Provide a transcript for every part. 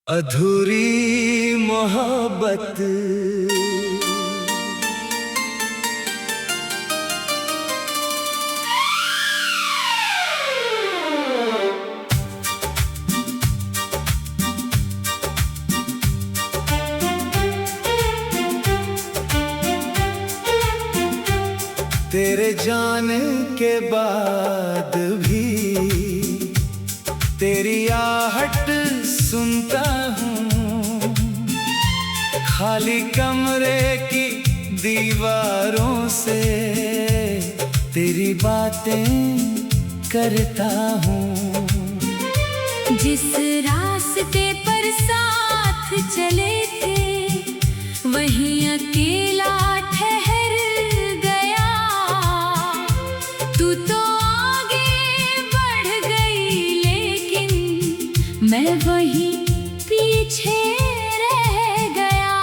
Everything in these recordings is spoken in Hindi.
अधूरी मोहब्बत तेरे जाने के बाद भी तेरी आहट सुनता हूँ। खाली कमरे की दीवारों से तेरी बातें करता हूँ। जिस रास्ते पर साथ चले थे वहीं अकेला ठहर गया। तू तो आगे बढ़ गई लेकिन मैं वहीं पीछे रह गया।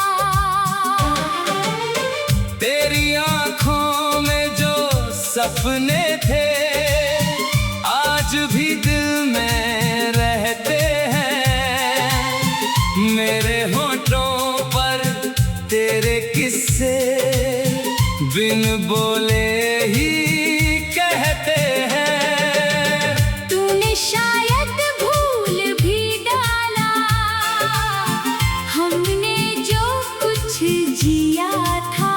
तेरी आँखों में जो सपने थे आज भी दिल में रहते हैं। मेरे होठों पर तेरे किस्से बिन बोले ही कहते हैं। तूने शायद भूल भी डाला हमने जो कुछ जिया था।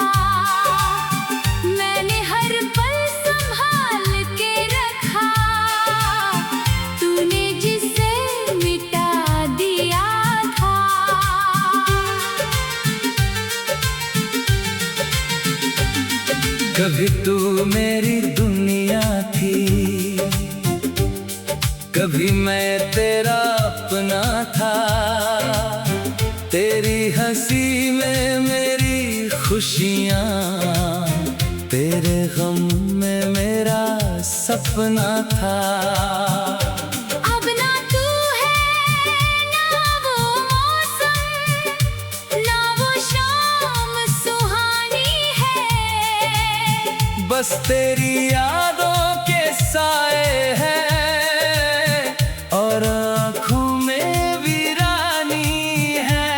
मैंने हर पल संभाल के रखा तूने जिसे मिटा दिया था। कभी तू मेरी दुनिया थी, कभी मैं तेरा अपना था। तेरी हंसी में मेरी खुशियाँ, तेरे गम में मेरा सपना था। अब ना तू है ना वो मौसम ना वो शाम सुहानी है। बस तेरी यादों के साए हैं और आँखों में वीरानी है।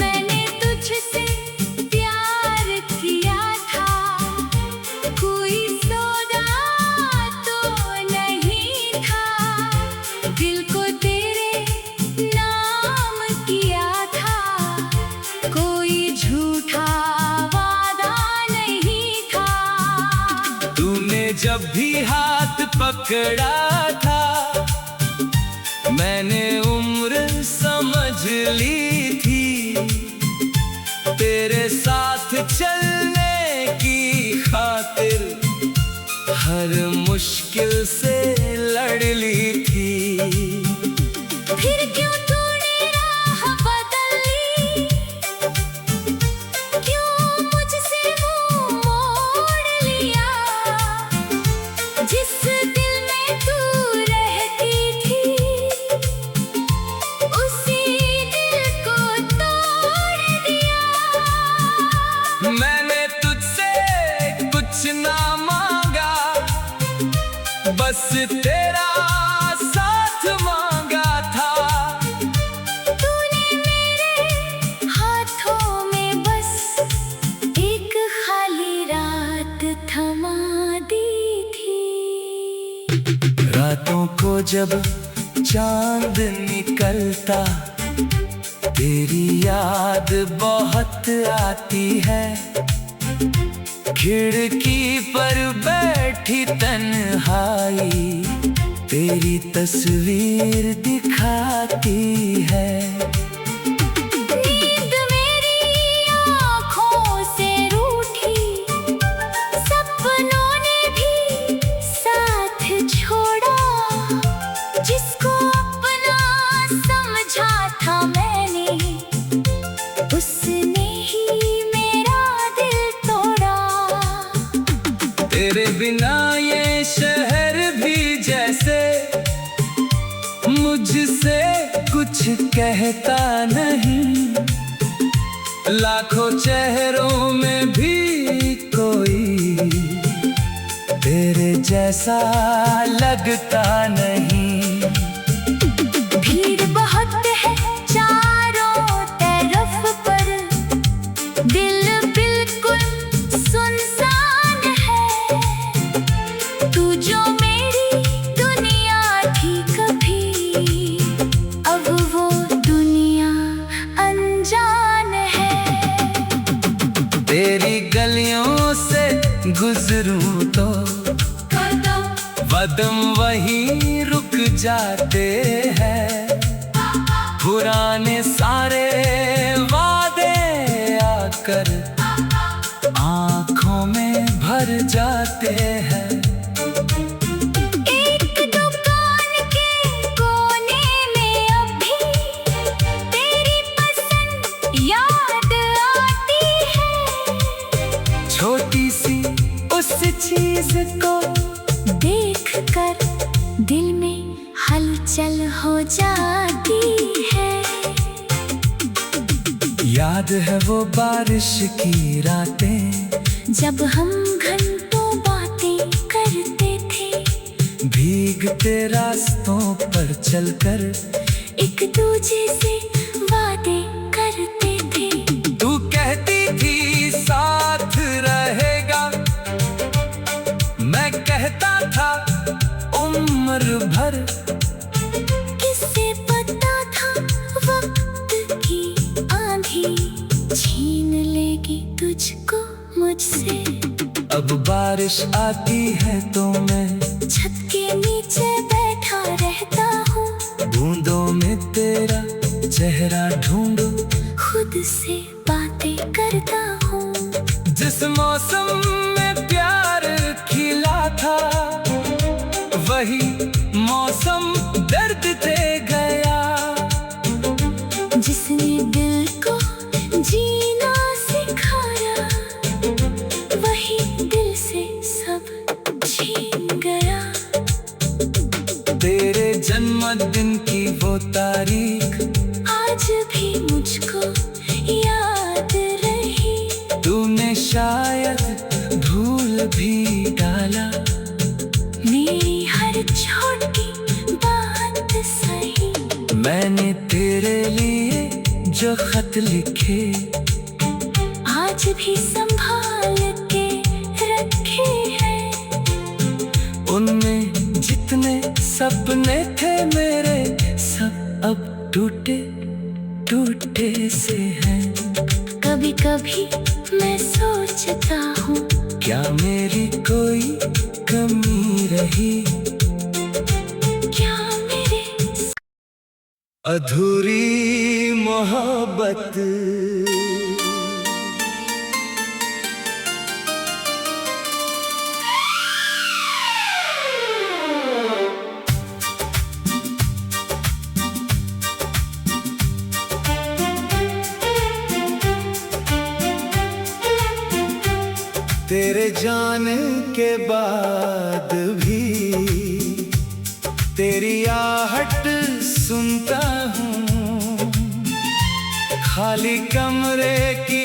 मैंने तुझसे प्यार किया था कोई सौदा तो नहीं था। दिल को तेरे नाम किया था कोई झूठा वादा नहीं था। तूने जब भी हाथ पकड़ा था मैंने उम्र समझ ली थी। तेरे साथ चलने की खातिर हर मुश्किल से लड़ ली थी। फिर क्यों तूने राह बदल ली, क्यों मुझसे मुंह मोड़ लिया। जिस दिल में तू रहती थी उसी दिल को तोड़ दिया। मैंने तुझसे कुछ ना मांगा बस तेरा साथ मांगा था। तूने मेरे हाथों में बस एक खाली रात थमा दी थी। रातों को जब चांद निकलता तेरी याद बहुत आती है। खिड़की पर बैठी तन्हाई तेरी तस्वीर दिखाती है। नींद मेरी आँखों से रूठी सपनों ने भी साथ छोड़ा। जिसको अपना समझा था मैंने उसने ही मेरा दिल तोड़ा। तेरे बिना ये शहर भी जैसे मुझसे कुछ कहता नहीं। लाखों चेहरों में भी कोई तेरे जैसा लगता नहीं। भीड़ बहुत गुजरूं तो कदम वदम वहीं रुक जाते हैं। पुराने सारे वादे आकर आंखों में भर जाते हैं। एक दुकान के कोने में अभी तेरी पसंद याद आती है। छोटी सी उस चीज को देखकर दिल में हलचल हो जाती है। याद है वो बारिश की रातें, जब हम घंटों बातें करते थे। भीगते रास्तों पर चलकर एक दूजे से वादे करते थे। तू कहती थी साथ रहेगा, मैं कहता था उम्र भर। किससे पता था वक्त की आंधी छीन लेगी तुझको मुझसे। अब बारिश आती है तो मैं छत के नीचे बैठा रहता हूँ। बूंदों में तेरा चेहरा ढूंढूं, खुद से बातें करता हूँ। जिस मौसम में प्यार खिला था वही मौसम दर्द दे गया। जिसने दिल को जीना सिखाया वही दिल से सब छीन गया। तेरे जन्मदिन की वो तारीख आज भी मुझको याद रही। तूने शायद भूल भी डाला मेरी हर छोटी बात सही। मैंने तेरे लिए जो खत लिखे आज भी संभाल के रखे हैं। उनमें जितने सपने थे मेरे सब अब टूटे टूटे से हैं। कभी कभी मैं सोचता हूँ क्या मेरी कोई कमी रही, क्या मेरे अधूरी मोहब्बत। तेरे जाने के बाद भी तेरी आहट सुनता हूँ। खाली कमरे की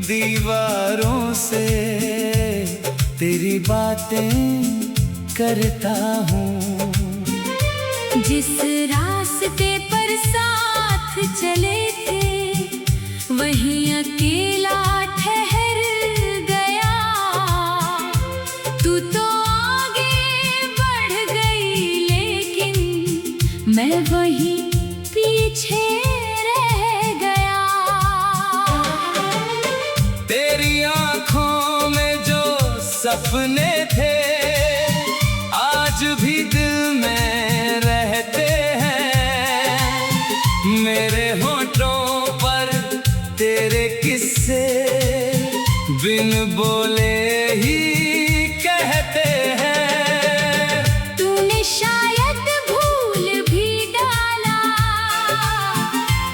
दीवारों से तेरी बातें करता हूँ। जिस रास्ते पर साथ चले थे वहीं अकेला ठहर गया। तू तो आगे बढ़ गई लेकिन मैं वहीं पीछे रह गया। तेरी आंखों में जो सपने थे आज भी दिल में रहते हैं। मेरे होठों पर तेरे किस्से बिन बोले ही कहते हैं। तूने शायद भूल भी डाला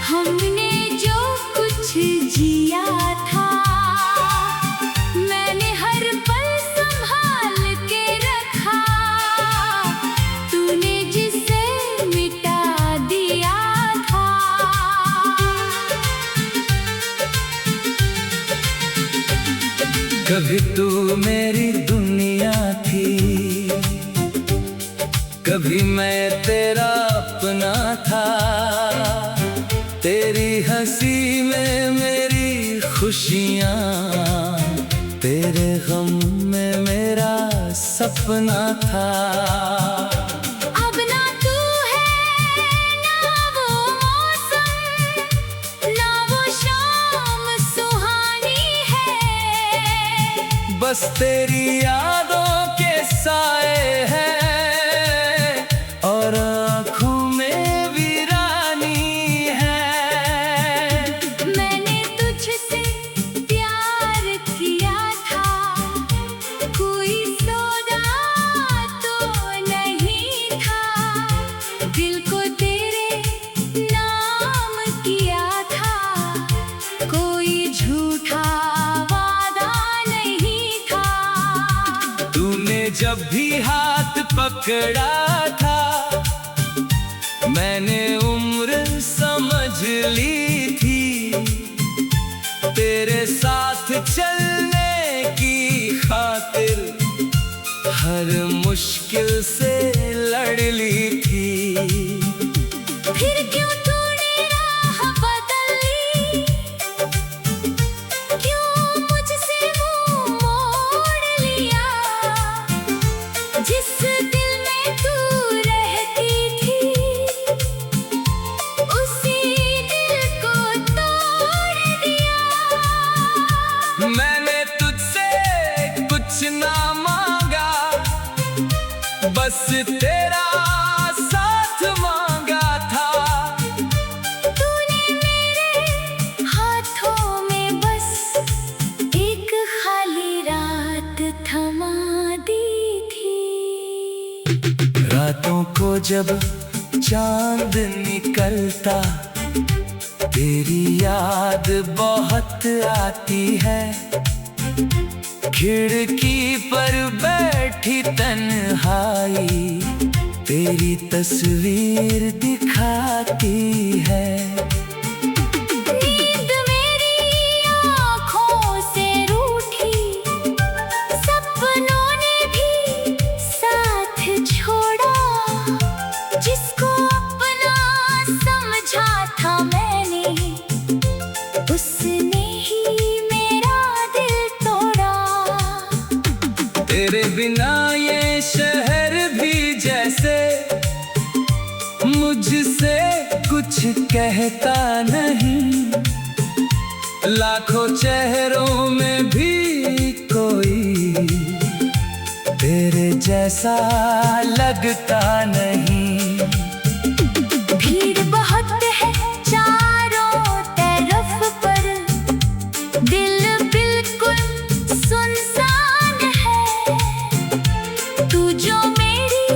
हमने जो कुछ जिया था। मैंने हर पल संभाल के रखा, तूने जिसे मिटा दिया था। कभी तू मेरी दुनिया थी, कभी मैं तेरा अपना था। तेरी हंसी में मेरी खुशियाँ, तेरे गम में मेरा सपना था। अब ना तू है ना वो मौसम, ना वो शाम सुहानी है। बस तेरी यादों के साए हैं और आँखों में वीरानी है। मैंने तुझसे प्यार किया था, कोई सौदा तो नहीं था। दिल को तेरे नाम किया था, कोई झूठा वादा नहीं था। तूने जब भी हाथ पकड़ा था, मैंने उम्र समझ ली थी। तेरे साथ चलने की खातिर हर मुश्किल से लड़ ली थी। फिर क्यों तूने राह बदल ली, क्यों मुझसे मुंह मोड़ लिया। जिस दिल में तू रहती थी, उसी दिल को तोड़ दिया। मैंने तुझसे कुछ ना मांगा, बस तेरा साथ मांगा था। तूने मेरे हाथों में बस एक खाली रात थमा दी थी। रातों को जब चांद निकलता, तेरी याद बहुत आती है। खिड़की पर बैठी तन्हाई तेरी तस्वीर दिखाती है। नींद मेरी आँखों से रूठी, सपनों ने भी साथ छोड़ा। जिसको अपना समझा था मैंने, उसने ही मेरा दिल तोड़ा। तेरे बिना ये शहर भी जैसे मुझसे कुछ कहता नहीं। लाखों चेहरों में भी कोई तेरे जैसा लगता नहीं। भीड़ बहुत है चारों तरफ पर, दिल बिल्कुल सुनसान है। तू जो मेरी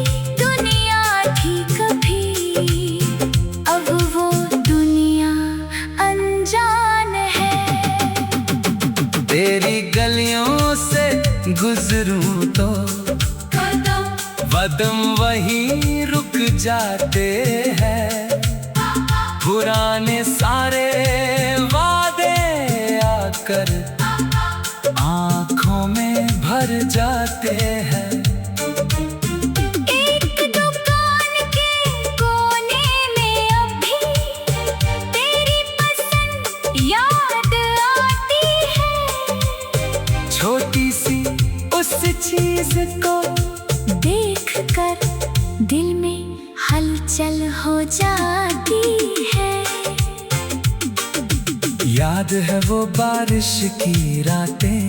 दुनिया थी कभी, अब वो दुनिया अनजान है। तेरी गलियों से गुजरूं तो कदम वहीं रुक जाते हैं। पुराने सारे वादे आकर आँखों में भर जाते हैं। एक दुकान के कोने में अभी तेरी पसंद याद आती है। छोटी सी उस चीज को देख कर दिल में हलचल हो जाती है। याद है वो बारिश की रातें,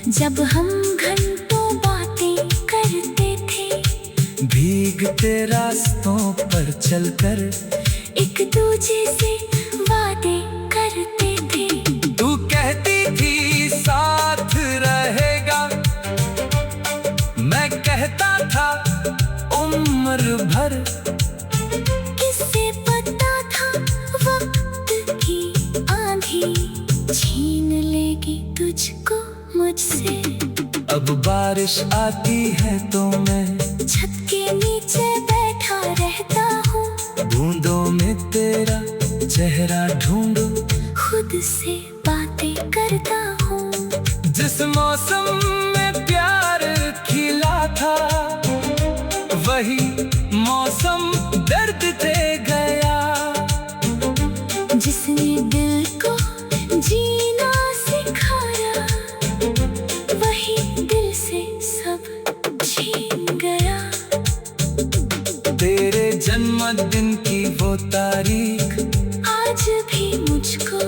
जब हम घंटों बातें करते थे। भीगते रास्तों पर चलकर एक दूजे से वादे करते थे। तू कहती थी साथ रहेगा, मैं कहता था उम्र भर। किससे पता था वक्त की आंधी छीन लेगी तुझको मुझसे। अब बारिश आती है तो मैं छत के नीचे बैठा रहता हूँ, बूंदों में तेरा चेहरा ढूंढूं। खुद से बातें करता हूँ। जिस मौसम में प्यार खिला था, वही मौसम दर्द दे गया। जिसने दिल को जीना सिखाया, वही दिल से सब छीन गया। तेरे जन्मदिन की वो तारीख आज भी मुझको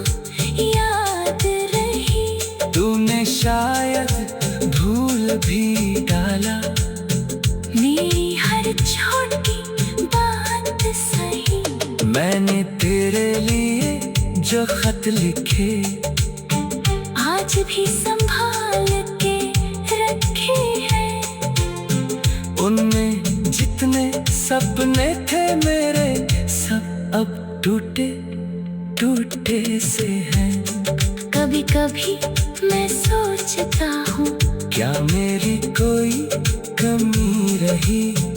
याद रही। तूने शायद भूल भी डाला। मेरी हर छोटी बात सही, मैंने तेरे लिए जो खत लिखे आज भी संभाल के रखे हैं। उनमें जितने सपने थे मेरे, सब अब टूटे टूटे से हैं। कभी कभी मैं सोचता हूँ, क्या मेरी कोई कमी रही?